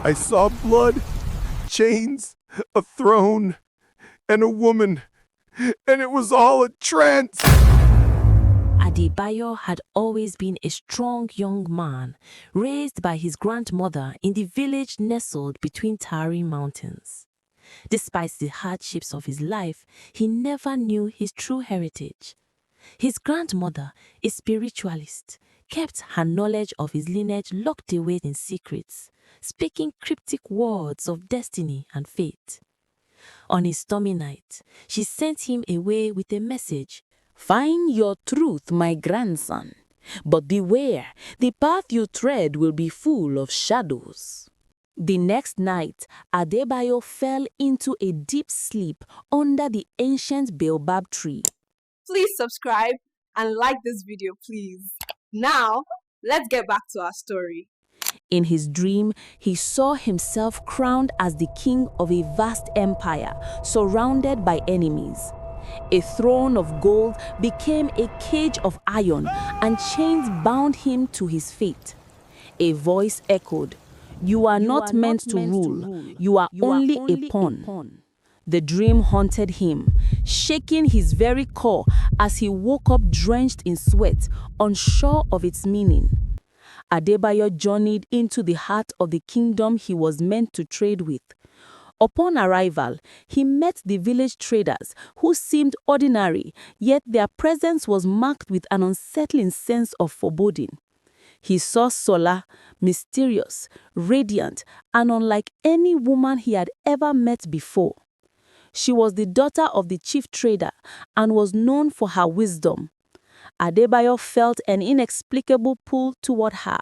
I saw blood, chains, a throne, and a woman, and it was all a trance. Adebayo had always been a strong young man, raised by his grandmother in the village nestled between towering mountains. Despite the hardships of his life, he never knew his true heritage. His grandmother, a spiritualist, kept her knowledge of his lineage locked away in secrets, speaking cryptic words of destiny and fate. On a stormy night, she sent him away with a message. Find your truth, my grandson, but beware, the path you tread will be full of shadows. The next night, Adebayo fell into a deep sleep under the ancient baobab tree. Please subscribe and like this video, please. Now, let's get back to our story. In his dream, he saw himself crowned as the king of a vast empire, surrounded by enemies. A throne of gold became a cage of iron, and chains bound him to his fate. A voice echoed, "You are not meant to rule. You are only a pawn." The dream haunted him, shaking his very core as he woke up drenched in sweat, unsure of its meaning. Adebayo journeyed into the heart of the kingdom he was meant to trade with. Upon arrival, he met the village traders who seemed ordinary, yet their presence was marked with an unsettling sense of foreboding. He saw Sola, mysterious, radiant, and unlike any woman he had ever met before. She was the daughter of the chief trader and was known for her wisdom. Adebayo felt an inexplicable pull toward her.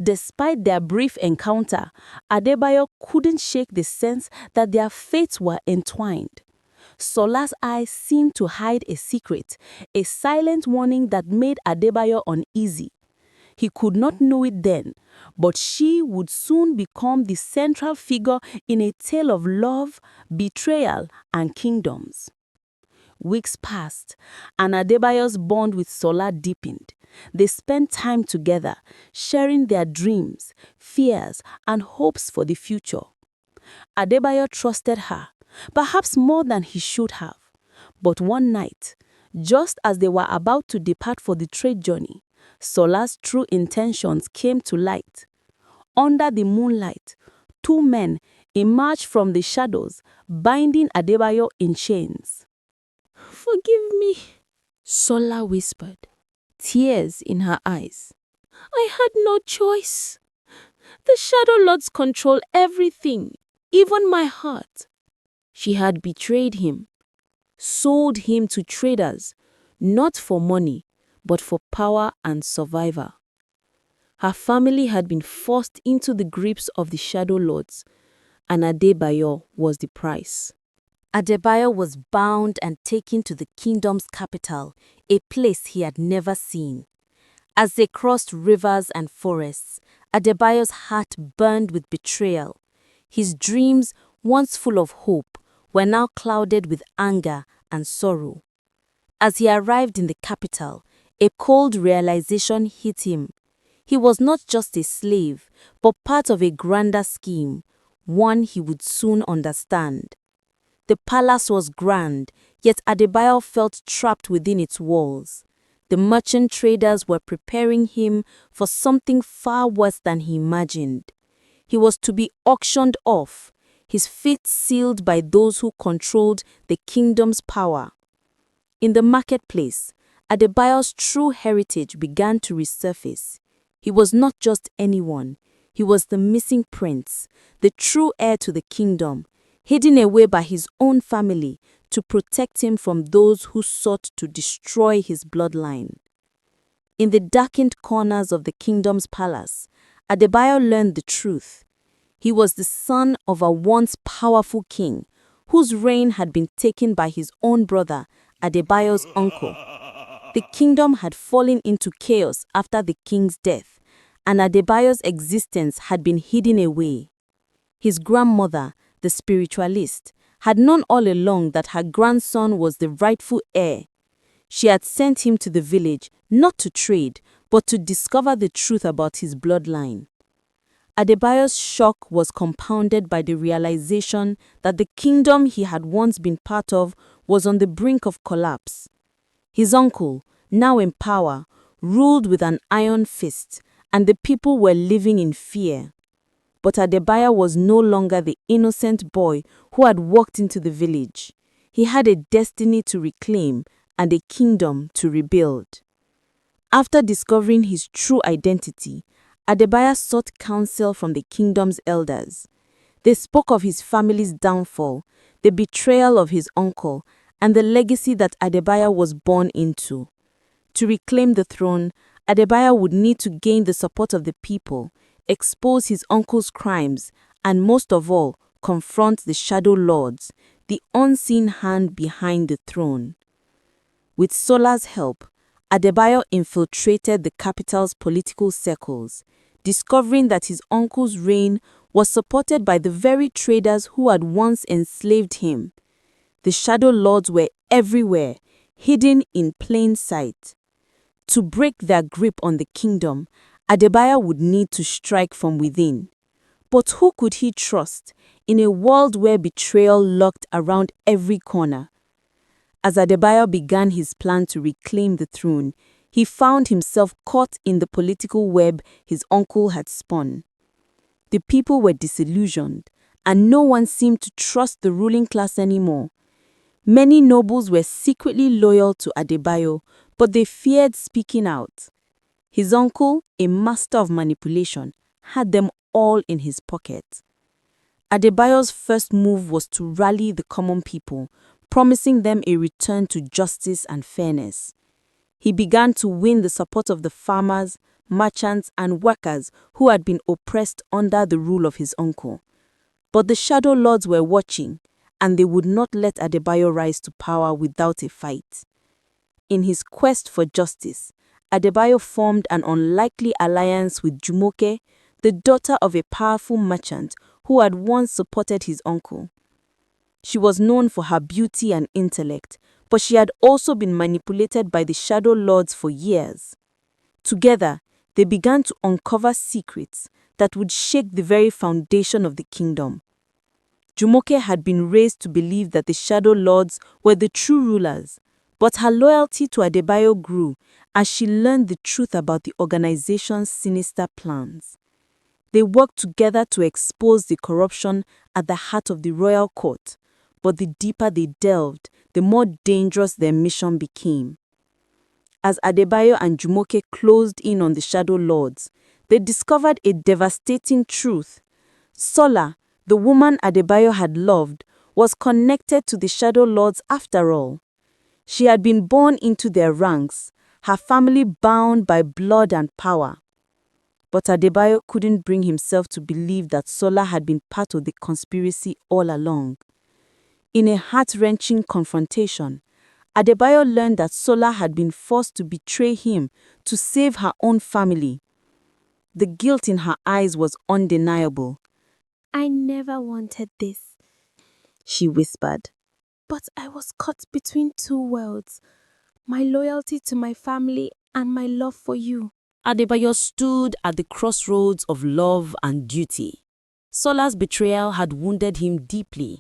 Despite their brief encounter, Adebayo couldn't shake the sense that their fates were entwined. Sola's eyes seemed to hide a secret, a silent warning that made Adebayo uneasy. He could not know it then, but she would soon become the central figure in a tale of love, betrayal, and kingdoms. Weeks passed, and Adebayo's bond with Sola deepened. They spent time together, sharing their dreams, fears, and hopes for the future. Adebayo trusted her, perhaps more than he should have. But one night, just as they were about to depart for the trade journey, Sola's true intentions came to light. Under the moonlight, two men emerged from the shadows, binding Adebayo in chains. "Forgive me," Sola whispered, tears in her eyes. "I had no choice. The Shadow Lords control everything, even my heart." She had betrayed him, sold him to traders, not for money, but for power and survival. Her family had been forced into the grips of the Shadow Lords, and Adebayo was the price. Adebayo was bound and taken to the kingdom's capital, a place he had never seen. As they crossed rivers and forests, Adebayo's heart burned with betrayal. His dreams, once full of hope, were now clouded with anger and sorrow. As he arrived in the capital, a cold realization hit him. He was not just a slave, but part of a grander scheme, one he would soon understand. The palace was grand, yet Adebayo felt trapped within its walls. The merchant traders were preparing him for something far worse than he imagined. He was to be auctioned off, his fate sealed by those who controlled the kingdom's power. In the marketplace, Adebayo's true heritage began to resurface. He was not just anyone. He was the missing prince, the true heir to the kingdom, hidden away by his own family to protect him from those who sought to destroy his bloodline. In the darkened corners of the kingdom's palace, Adebayo learned the truth. He was the son of a once powerful king, whose reign had been taken by his own brother, Adebayo's uncle. The kingdom had fallen into chaos after the king's death, and Adebayo's existence had been hidden away. His grandmother, the spiritualist, had known all along that her grandson was the rightful heir. She had sent him to the village not to trade, but to discover the truth about his bloodline. Adebayo's shock was compounded by the realization that the kingdom he had once been part of was on the brink of collapse. His uncle, now in power, ruled with an iron fist, and the people were living in fear. But Adebayo was no longer the innocent boy who had walked into the village. He had a destiny to reclaim and a kingdom to rebuild. After discovering his true identity, Adebayo sought counsel from the kingdom's elders. They spoke of his family's downfall, the betrayal of his uncle, and the legacy that Adebayo was born into. To reclaim the throne, Adebayo would need to gain the support of the people, expose his uncle's crimes, and most of all, confront the shadow lords, the unseen hand behind the throne. With Sola's help, Adebayo infiltrated the capital's political circles, discovering that his uncle's reign was supported by the very traders who had once enslaved him. The shadow lords were everywhere, hidden in plain sight. To break their grip on the kingdom, Adebayo would need to strike from within. But who could he trust in a world where betrayal lurked around every corner? As Adebayo began his plan to reclaim the throne, he found himself caught in the political web his uncle had spun. The people were disillusioned, and no one seemed to trust the ruling class anymore. Many nobles were secretly loyal to Adebayo, but they feared speaking out. His uncle, a master of manipulation, had them all in his pocket. Adebayo's first move was to rally the common people, promising them a return to justice and fairness. He began to win the support of the farmers, merchants, and workers who had been oppressed under the rule of his uncle. But the shadow lords were watching, and they would not let Adebayo rise to power without a fight. In his quest for justice, Adebayo formed an unlikely alliance with Jumoke, the daughter of a powerful merchant who had once supported his uncle. She was known for her beauty and intellect, but she had also been manipulated by the shadow lords for years. Together, they began to uncover secrets that would shake the very foundation of the kingdom. Jumoke had been raised to believe that the shadow lords were the true rulers, but her loyalty to Adebayo grew as she learned the truth about the organization's sinister plans. They worked together to expose the corruption at the heart of the royal court, but the deeper they delved, the more dangerous their mission became. As Adebayo and Jumoke closed in on the shadow lords, they discovered a devastating truth. Sola, the woman Adebayo had loved, was connected to the shadow lords after all. She had been born into their ranks, her family bound by blood and power. But Adebayo couldn't bring himself to believe that Sola had been part of the conspiracy all along. In a heart-wrenching confrontation, Adebayo learned that Sola had been forced to betray him to save her own family. The guilt in her eyes was undeniable. I never wanted this, She whispered. but I was caught between two worlds, my loyalty to my family and my love for you. Adebayo stood at the crossroads of love and duty. Sola's betrayal had wounded him deeply,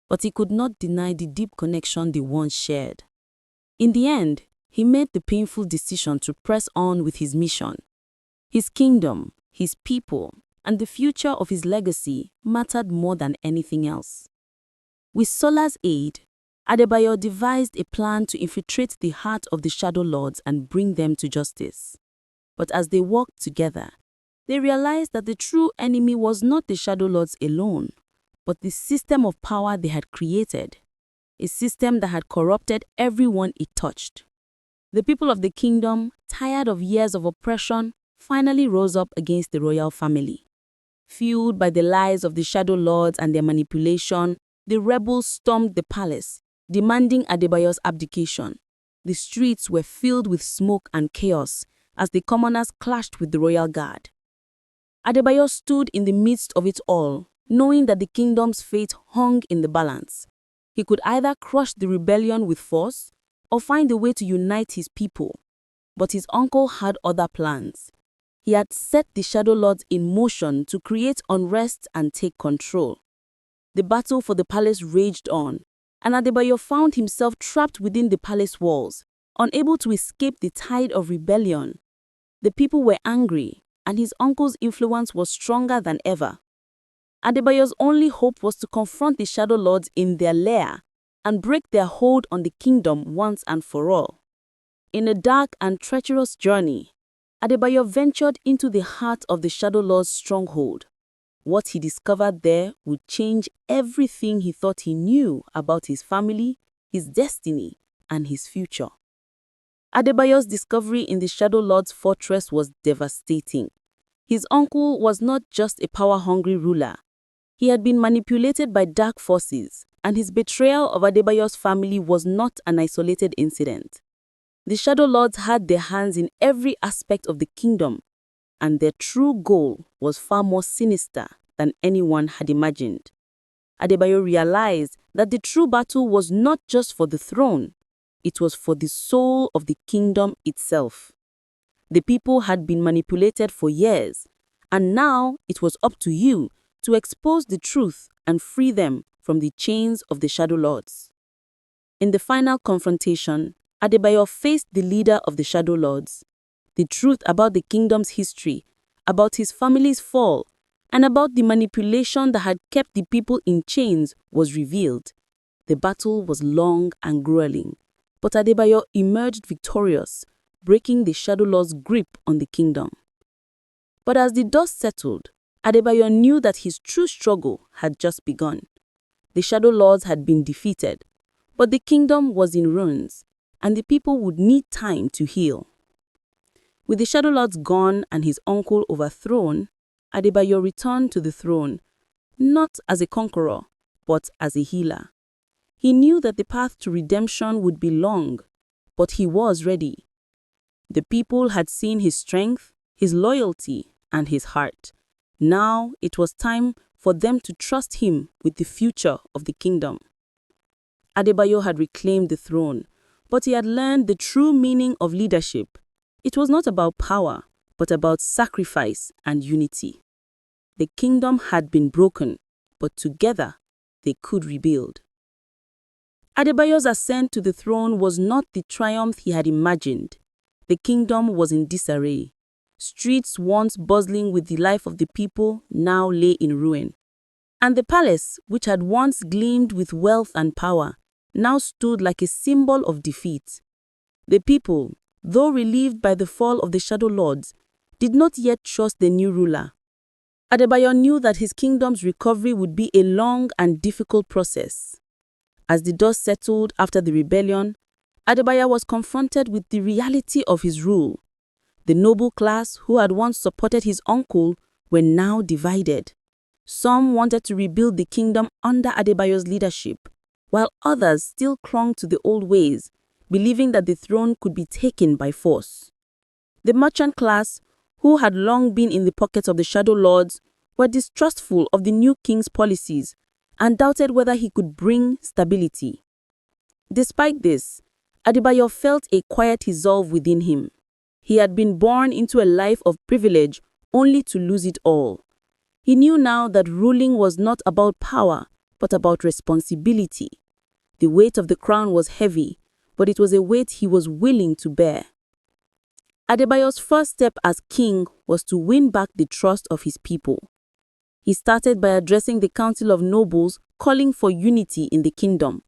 but he could not deny the deep connection they once shared. In the end, he made the painful decision to press on with his mission. His kingdom, his people, and the future of his legacy mattered more than anything else. With Sola's aid, Adebayo devised a plan to infiltrate the heart of the shadow lords and bring them to justice. But as they worked together, they realized that the true enemy was not the shadow lords alone, but the system of power they had created, a system that had corrupted everyone it touched. The people of the kingdom, tired of years of oppression, finally rose up against the royal family. Fueled by the lies of the shadow lords and their manipulation, the rebels stormed the palace, demanding Adebayo's abdication. The streets were filled with smoke and chaos as the commoners clashed with the royal guard. Adebayo stood in the midst of it all, knowing that the kingdom's fate hung in the balance. He could either crush the rebellion with force or find a way to unite his people. But his uncle had other plans. He had set the Shadow Lords in motion to create unrest and take control. The battle for the palace raged on, and Adebayo found himself trapped within the palace walls, unable to escape the tide of rebellion. The people were angry, and his uncle's influence was stronger than ever. Adebayo's only hope was to confront the Shadow Lords in their lair and break their hold on the kingdom once and for all. In a dark and treacherous journey, Adebayo ventured into the heart of the Shadow Lord's stronghold. What he discovered there would change everything he thought he knew about his family, his destiny, and his future. Adebayo's discovery in the Shadow Lord's fortress was devastating. His uncle was not just a power-hungry ruler. He had been manipulated by dark forces, and his betrayal of Adebayo's family was not an isolated incident. The Shadow Lords had their hands in every aspect of the kingdom, and their true goal was far more sinister than anyone had imagined. Adebayo realized that the true battle was not just for the throne, it was for the soul of the kingdom itself. The people had been manipulated for years, and now it was up to you to expose the truth and free them from the chains of the Shadow Lords. In the final confrontation, Adebayo faced the leader of the Shadow Lords. The truth about the kingdom's history, about his family's fall, and about the manipulation that had kept the people in chains was revealed. The battle was long and grueling, but Adebayo emerged victorious, breaking the Shadow Lord's grip on the kingdom. But as the dust settled, Adebayo knew that his true struggle had just begun. The Shadow Lords had been defeated, but the kingdom was in ruins, and the people would need time to heal. With the Shadow Lords gone and his uncle overthrown, Adebayo returned to the throne, not as a conqueror, but as a healer. He knew that the path to redemption would be long, but he was ready. The people had seen his strength, his loyalty, and his heart. Now it was time for them to trust him with the future of the kingdom. Adebayo had reclaimed the throne, but he had learned the true meaning of leadership. It was not about power, but about sacrifice and unity. The kingdom had been broken, but together they could rebuild. Adebayo's ascent to the throne was not the triumph he had imagined. The kingdom was in disarray. Streets once bustling with the life of the people now lay in ruin. And the palace, which had once gleamed with wealth and power, now stood like a symbol of defeat. The people, though relieved by the fall of the Shadow Lords, did not yet trust the new ruler. Adebayo knew that his kingdom's recovery would be a long and difficult process. As the dust settled after the rebellion, Adebayo was confronted with the reality of his rule. The noble class who had once supported his uncle were now divided. Some wanted to rebuild the kingdom under Adebayo's leadership, while others still clung to the old ways, believing that the throne could be taken by force. The merchant class, who had long been in the pockets of the Shadow Lords, were distrustful of the new king's policies and doubted whether he could bring stability. Despite this, Adebayo felt a quiet resolve within him. He had been born into a life of privilege only to lose it all. He knew now that ruling was not about power, but about responsibility. The weight of the crown was heavy, but it was a weight he was willing to bear. Adebayo's first step as king was to win back the trust of his people. He started by addressing the council of nobles, calling for unity in the kingdom.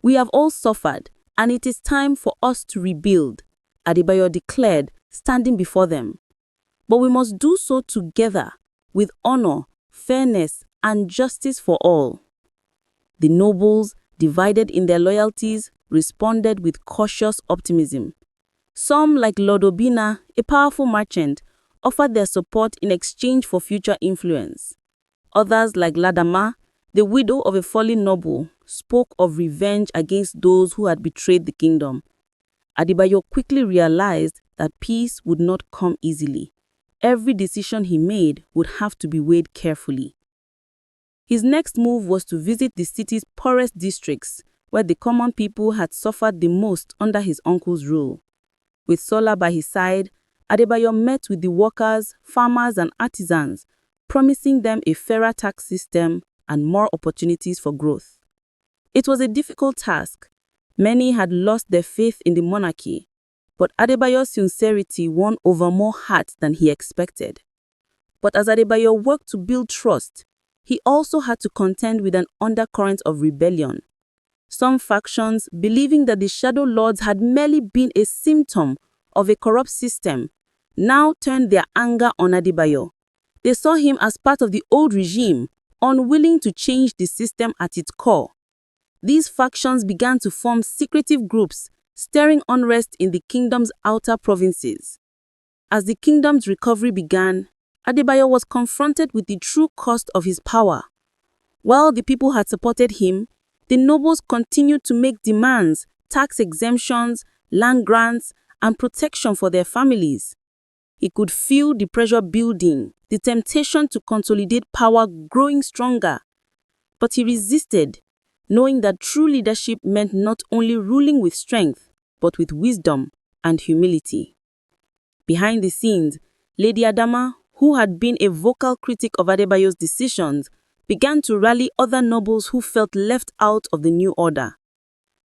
"We have all suffered, and it is time for us to rebuild," Adebayo declared, standing before them. "But we must do so together, with honor, fairness, and justice for all." The nobles, divided in their loyalties, responded with cautious optimism. Some, like Lord Obina, a powerful merchant, offered their support in exchange for future influence. Others, like Ladama, the widow of a fallen noble, spoke of revenge against those who had betrayed the kingdom. Adebayo quickly realized that peace would not come easily. Every decision he made would have to be weighed carefully. His next move was to visit the city's poorest districts, where the common people had suffered the most under his uncle's rule. With Sola by his side, Adebayo met with the workers, farmers, and artisans, promising them a fairer tax system and more opportunities for growth. It was a difficult task. Many had lost their faith in the monarchy, but Adebayo's sincerity won over more hearts than he expected. But as Adebayo worked to build trust, he also had to contend with an undercurrent of rebellion. Some factions, believing that the Shadow Lords had merely been a symptom of a corrupt system, now turned their anger on Adebayo. They saw him as part of the old regime, unwilling to change the system at its core. These factions began to form secretive groups, stirring unrest in the kingdom's outer provinces. As the kingdom's recovery began, Adebayo was confronted with the true cost of his power. While the people had supported him, the nobles continued to make demands, tax exemptions, land grants, and protection for their families. He could feel the pressure building, the temptation to consolidate power growing stronger. But he resisted, knowing that true leadership meant not only ruling with strength, but with wisdom and humility. Behind the scenes, Lady Adama, who had been a vocal critic of Adebayo's decisions, began to rally other nobles who felt left out of the new order.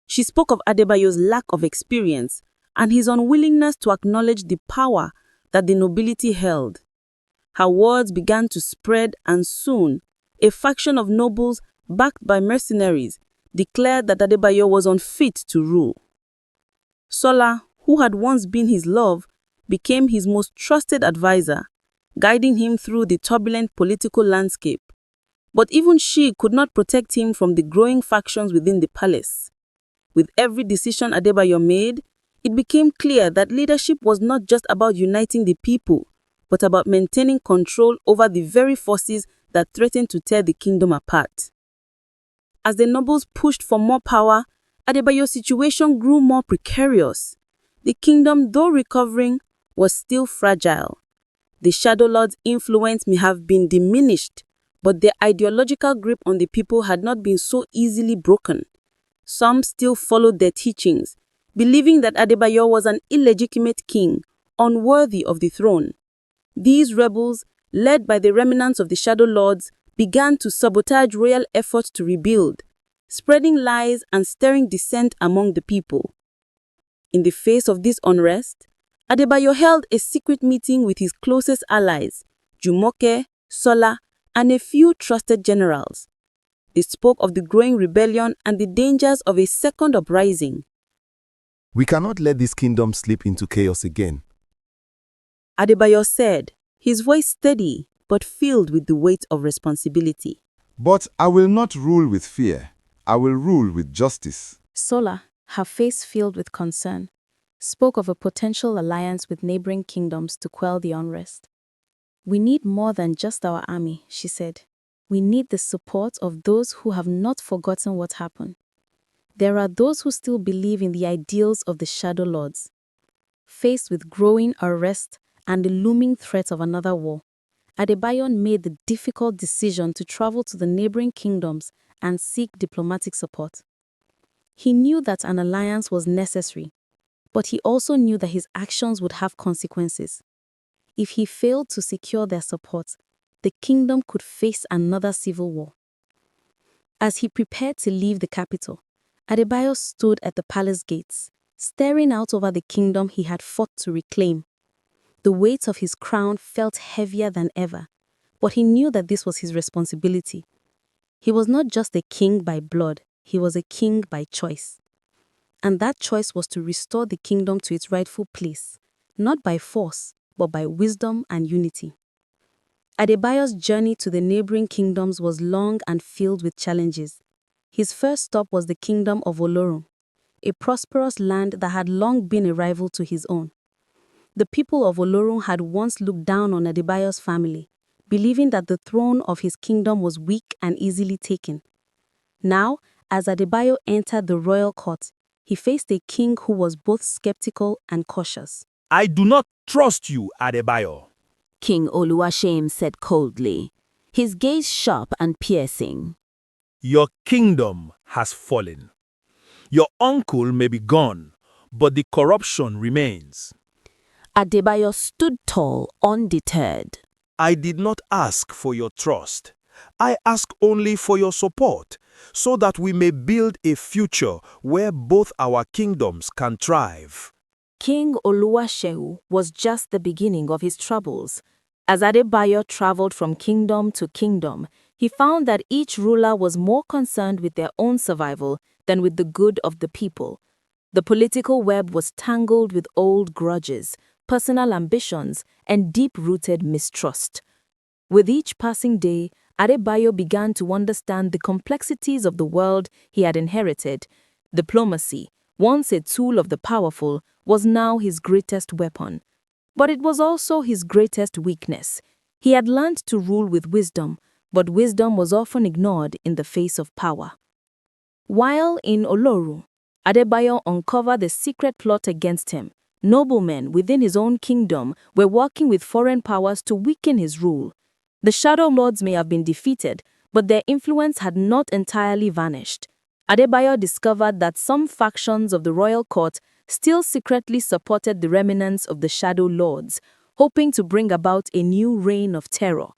She spoke of Adebayo's lack of experience and his unwillingness to acknowledge the power that the nobility held. Her words began to spread, and soon, a faction of nobles, backed by mercenaries, declared that Adebayo was unfit to rule. Sola, who had once been his love, became his most trusted advisor, guiding him through the turbulent political landscape. But even she could not protect him from the growing factions within the palace. With every decision Adebayo made, it became clear that leadership was not just about uniting the people, but about maintaining control over the very forces that threatened to tear the kingdom apart. As the nobles pushed for more power, Adebayo's situation grew more precarious. The kingdom, though recovering, was still fragile. The Shadow Lord's influence may have been diminished, but their ideological grip on the people had not been so easily broken. Some still followed their teachings, believing that Adebayo was an illegitimate king, unworthy of the throne. These rebels, led by the remnants of the Shadow Lords, began to sabotage royal efforts to rebuild, spreading lies and stirring dissent among the people. In the face of this unrest, Adebayo held a secret meeting with his closest allies, Jumoke, Sola, and a few trusted generals. They spoke of the growing rebellion and the dangers of a second uprising. We cannot let this kingdom slip into chaos again. Adebayo said, his voice steady but filled with the weight of responsibility. But I will not rule with fear. I will rule with justice. Sola, her face filled with concern, spoke of a potential alliance with neighboring kingdoms to quell the unrest. We need more than just our army, she said. We need the support of those who have not forgotten what happened. There are those who still believe in the ideals of the Shadow Lords. Faced with growing unrest and the looming threat of another war, Adebayo made the difficult decision to travel to the neighboring kingdoms and seek diplomatic support. He knew that an alliance was necessary, but he also knew that his actions would have consequences. If he failed to secure their support, the kingdom could face another civil war. As he prepared to leave the capital, Adebayo stood at the palace gates, staring out over the kingdom he had fought to reclaim. The weight of his crown felt heavier than ever, but he knew that this was his responsibility. He was not just a king by blood, he was a king by choice. And that choice was to restore the kingdom to its rightful place, not by force, but by wisdom and unity. Adebayo's journey to the neighboring kingdoms was long and filled with challenges. His first stop was the kingdom of Olorun, a prosperous land that had long been a rival to his own. The people of Olorun had once looked down on Adebayo's family, believing that the throne of his kingdom was weak and easily taken. Now, as Adebayo entered the royal court, he faced a king who was both skeptical and cautious. I do not trust you, Adebayo. King Oluwashem said coldly, his gaze sharp and piercing. Your kingdom has fallen. Your uncle may be gone, but the corruption remains. Adebayo stood tall, undeterred. I did not ask for your trust. I ask only for your support, so that we may build a future where both our kingdoms can thrive. King Oluwaseun was just the beginning of his troubles. As Adebayo traveled from kingdom to kingdom, he found that each ruler was more concerned with their own survival than with the good of the people. The political web was tangled with old grudges, personal ambitions, and deep-rooted mistrust. With each passing day, Adebayo began to understand the complexities of the world he had inherited. Diplomacy, once a tool of the powerful, was now his greatest weapon. But it was also his greatest weakness. He had learned to rule with wisdom, but wisdom was often ignored in the face of power. While in Oloru, Adebayo uncovered the secret plot against him. Noblemen within his own kingdom were working with foreign powers to weaken his rule. The Shadow Lords may have been defeated, but their influence had not entirely vanished. Adebayo discovered that some factions of the royal court still secretly supported the remnants of the Shadow Lords, hoping to bring about a new reign of terror.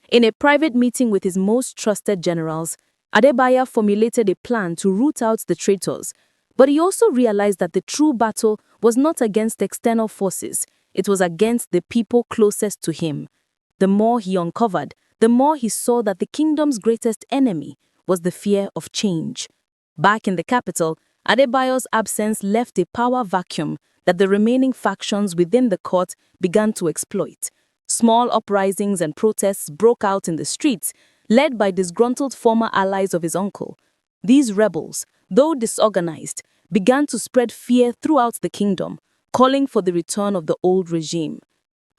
In a private meeting with his most trusted generals, Adebayo formulated a plan to root out the traitors, but he also realized that the true battle was not against external forces, it was against the people closest to him. The more he uncovered, the more he saw that the kingdom's greatest enemy was the fear of change. Back in the capital, Adebayo's absence left a power vacuum that the remaining factions within the court began to exploit. Small uprisings and protests broke out in the streets, led by disgruntled former allies of his uncle. These rebels, though disorganized, began to spread fear throughout the kingdom, calling for the return of the old regime.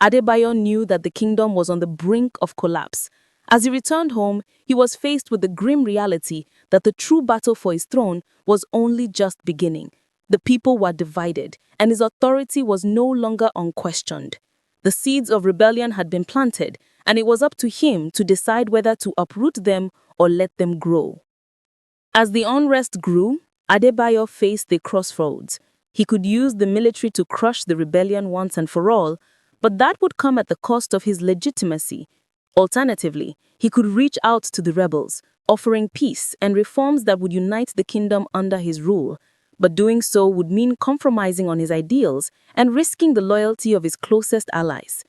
Adebayo knew that the kingdom was on the brink of collapse. As he returned home, he was faced with the grim reality that the true battle for his throne was only just beginning. The people were divided, and his authority was no longer unquestioned. The seeds of rebellion had been planted, and it was up to him to decide whether to uproot them or let them grow. As the unrest grew, Adebayo faced the crossroads. He could use the military to crush the rebellion once and for all, but that would come at the cost of his legitimacy. Alternatively, he could reach out to the rebels, offering peace and reforms that would unite the kingdom under his rule. But doing so would mean compromising on his ideals and risking the loyalty of his closest allies.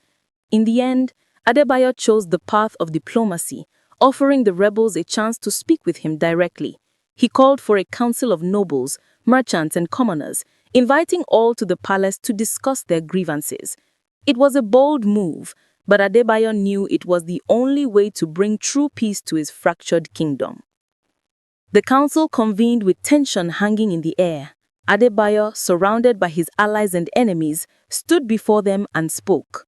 In the end, Adebayo chose the path of diplomacy, offering the rebels a chance to speak with him directly. He called for a council of nobles, merchants, and commoners, inviting all to the palace to discuss their grievances. It was a bold move, but Adebayo knew it was the only way to bring true peace to his fractured kingdom. The council convened with tension hanging in the air. Adebayo, surrounded by his allies and enemies, stood before them and spoke.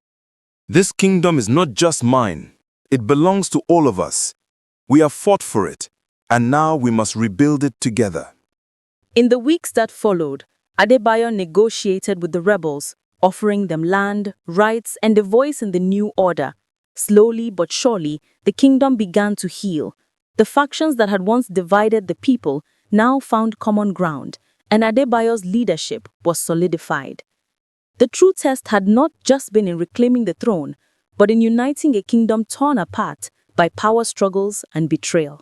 This kingdom is not just mine. It belongs to all of us. We have fought for it, and now we must rebuild it together. In the weeks that followed, Adebayo negotiated with the rebels, offering them land, rights, and a voice in the new order. Slowly but surely, the kingdom began to heal. The factions that had once divided the people now found common ground, and Adebayo's leadership was solidified. The true test had not just been in reclaiming the throne, but in uniting a kingdom torn apart by power struggles and betrayal.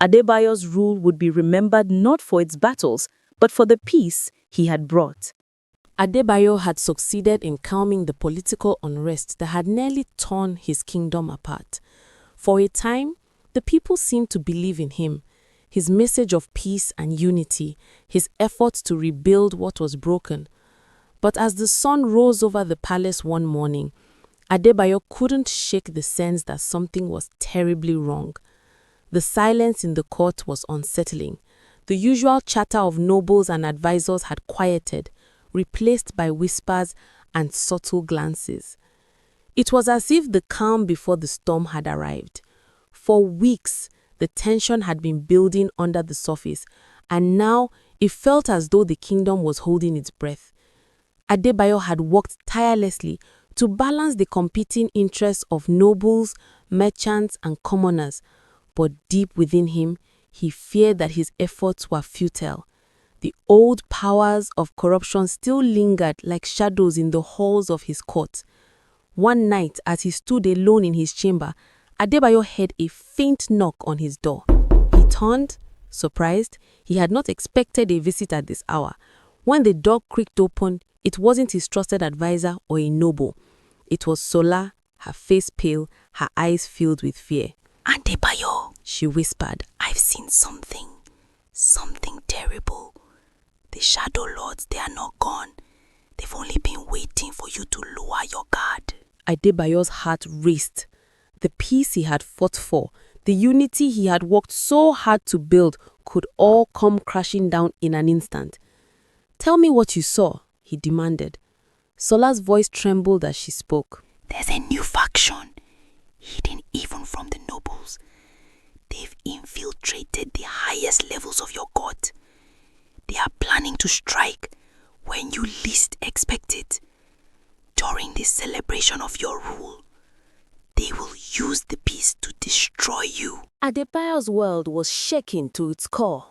Adebayo's rule would be remembered not for its battles, but for the peace he had brought. Adebayo had succeeded in calming the political unrest that had nearly torn his kingdom apart. For a time, the people seemed to believe in him, his message of peace and unity, his efforts to rebuild what was broken. But as the sun rose over the palace one morning, Adebayo couldn't shake the sense that something was terribly wrong. The silence in the court was unsettling. The usual chatter of nobles and advisors had quieted, replaced by whispers and subtle glances. It was as if the calm before the storm had arrived. For weeks, the tension had been building under the surface, and now it felt as though the kingdom was holding its breath. Adebayo had worked tirelessly to balance the competing interests of nobles, merchants, and commoners, but deep within him, he feared that his efforts were futile. The old powers of corruption still lingered like shadows in the halls of his court. One night, as he stood alone in his chamber, Adebayo heard a faint knock on his door. He turned, surprised. He had not expected a visit at this hour. When the door creaked open, it wasn't his trusted advisor or a noble. It was Sola, her face pale, her eyes filled with fear. Adebayo, She whispered. I've seen something terrible. The Shadow Lords, they are not gone. They've only been waiting for you to lower your guard. Adebayo's heart raced. The peace he had fought for, the unity he had worked so hard to build, could all come crashing down in an instant. Tell me what you saw, he demanded. Sola's voice trembled as she spoke. There's a new faction, hidden even from the nobles. They've infiltrated the highest levels of your court. They are planning to strike when you least expect it. During the celebration of your rule, they will use the peace to destroy you. Adebayo's world was shaking to its core.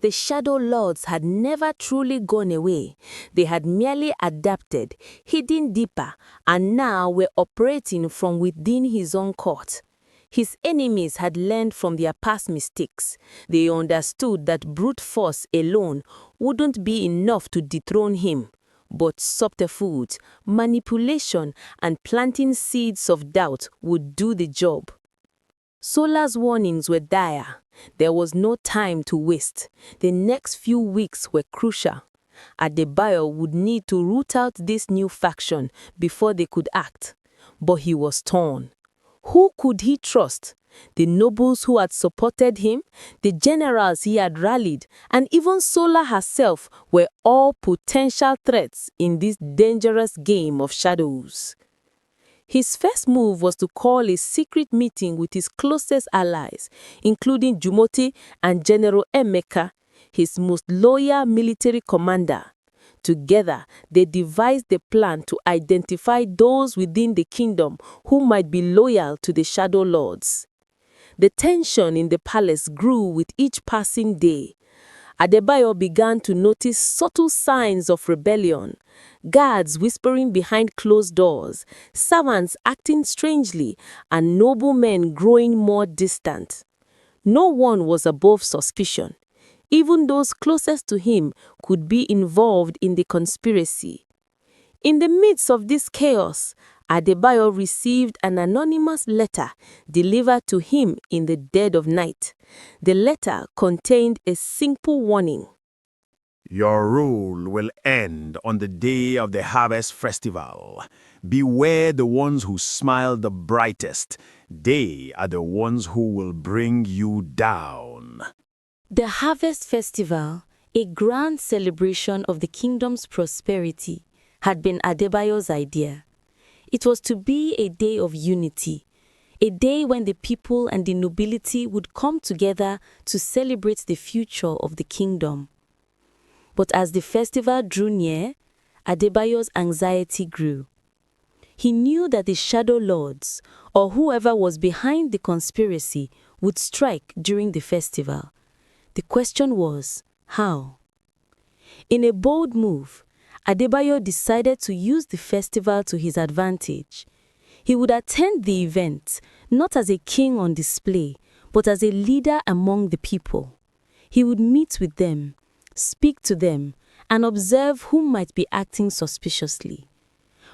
The Shadow Lords had never truly gone away. They had merely adapted, hidden deeper, and now were operating from within his own court. His enemies had learned from their past mistakes. They understood that brute force alone wouldn't be enough to dethrone him. But subterfuge, manipulation, and planting seeds of doubt would do the job. Sola's warnings were dire. There was no time to waste. The next few weeks were crucial. Adebayo would need to root out this new faction before they could act. But he was torn. Who could he trust? The nobles who had supported him, the generals he had rallied, and even Sola herself were all potential threats in this dangerous game of shadows. His first move was to call a secret meeting with his closest allies, including Jumote and General Emeka, his most loyal military commander. Together, they devised a plan to identify those within the kingdom who might be loyal to the Shadow Lords. The tension in the palace grew with each passing day. Adebayo began to notice subtle signs of rebellion, guards whispering behind closed doors, servants acting strangely, and noblemen growing more distant. No one was above suspicion. Even those closest to him could be involved in the conspiracy. In the midst of this chaos, Adebayo received an anonymous letter delivered to him in the dead of night. The letter contained a simple warning. Your rule will end on the day of the harvest festival. Beware the ones who smile the brightest. They are the ones who will bring you down. The Harvest Festival, a grand celebration of the kingdom's prosperity, had been Adebayo's idea. It was to be a day of unity, a day when the people and the nobility would come together to celebrate the future of the kingdom. But as the festival drew near, Adebayo's anxiety grew. He knew that the Shadow Lords, or whoever was behind the conspiracy, would strike during the festival. The question was, how? In a bold move, Adebayo decided to use the festival to his advantage. He would attend the event, not as a king on display, but as a leader among the people. He would meet with them, speak to them, and observe who might be acting suspiciously.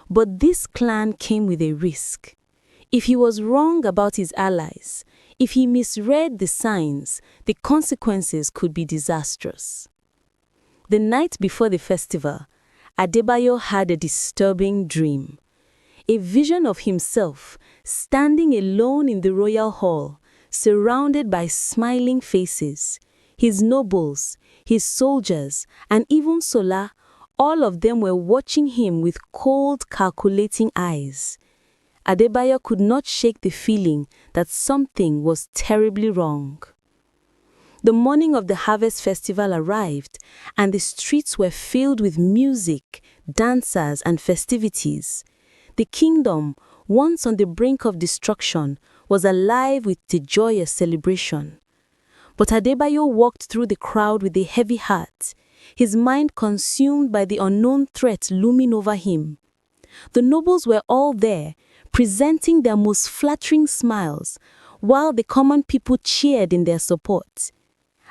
But this plan came with a risk. If he was wrong about his allies, if he misread the signs, the consequences could be disastrous. The night before the festival, Adebayo had a disturbing dream. A vision of himself standing alone in the royal hall, surrounded by smiling faces. His nobles, his soldiers, and even Sola, all of them were watching him with cold, calculating eyes. Adebayo could not shake the feeling that something was terribly wrong. The morning of the Harvest Festival arrived, and the streets were filled with music, dancers, and festivities. The kingdom, once on the brink of destruction, was alive with the joyous celebration. But Adebayo walked through the crowd with a heavy heart. his mind consumed by the unknown threat looming over him. The nobles were all there, presenting their most flattering smiles, while the common people cheered in their support.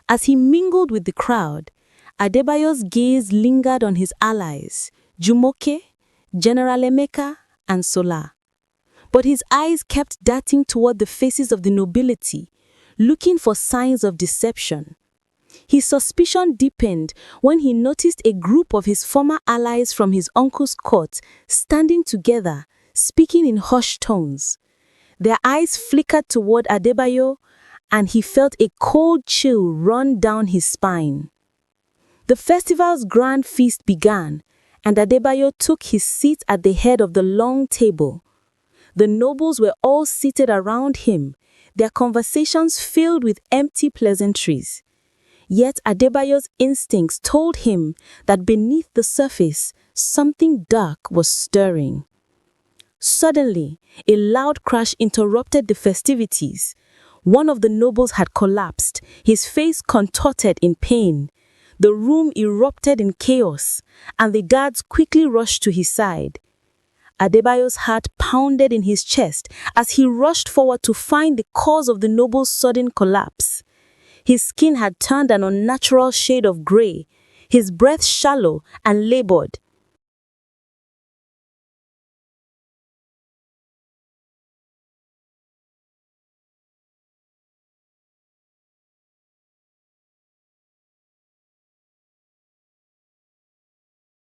As he mingled with the crowd, Adebayo's gaze lingered on his allies, Jumoke, General Emeka, and Sola. But his eyes kept darting toward the faces of the nobility, looking for signs of deception. His suspicion deepened when he noticed a group of his former allies from his uncle's court standing together, speaking in hushed tones. Their eyes flickered toward Adebayo, and he felt a cold chill run down his spine. The festival's grand feast began, and Adebayo took his seat at the head of the long table. The nobles were all seated around him, their conversations filled with empty pleasantries. Yet Adebayo's instincts told him that beneath the surface, something dark was stirring. Suddenly, a loud crash interrupted the festivities. One of the nobles had collapsed, his face contorted in pain. The room erupted in chaos, and the guards quickly rushed to his side. Adebayo's heart pounded in his chest as he rushed forward to find the cause of the noble's sudden collapse. His skin had turned an unnatural shade of gray, his breath shallow and labored,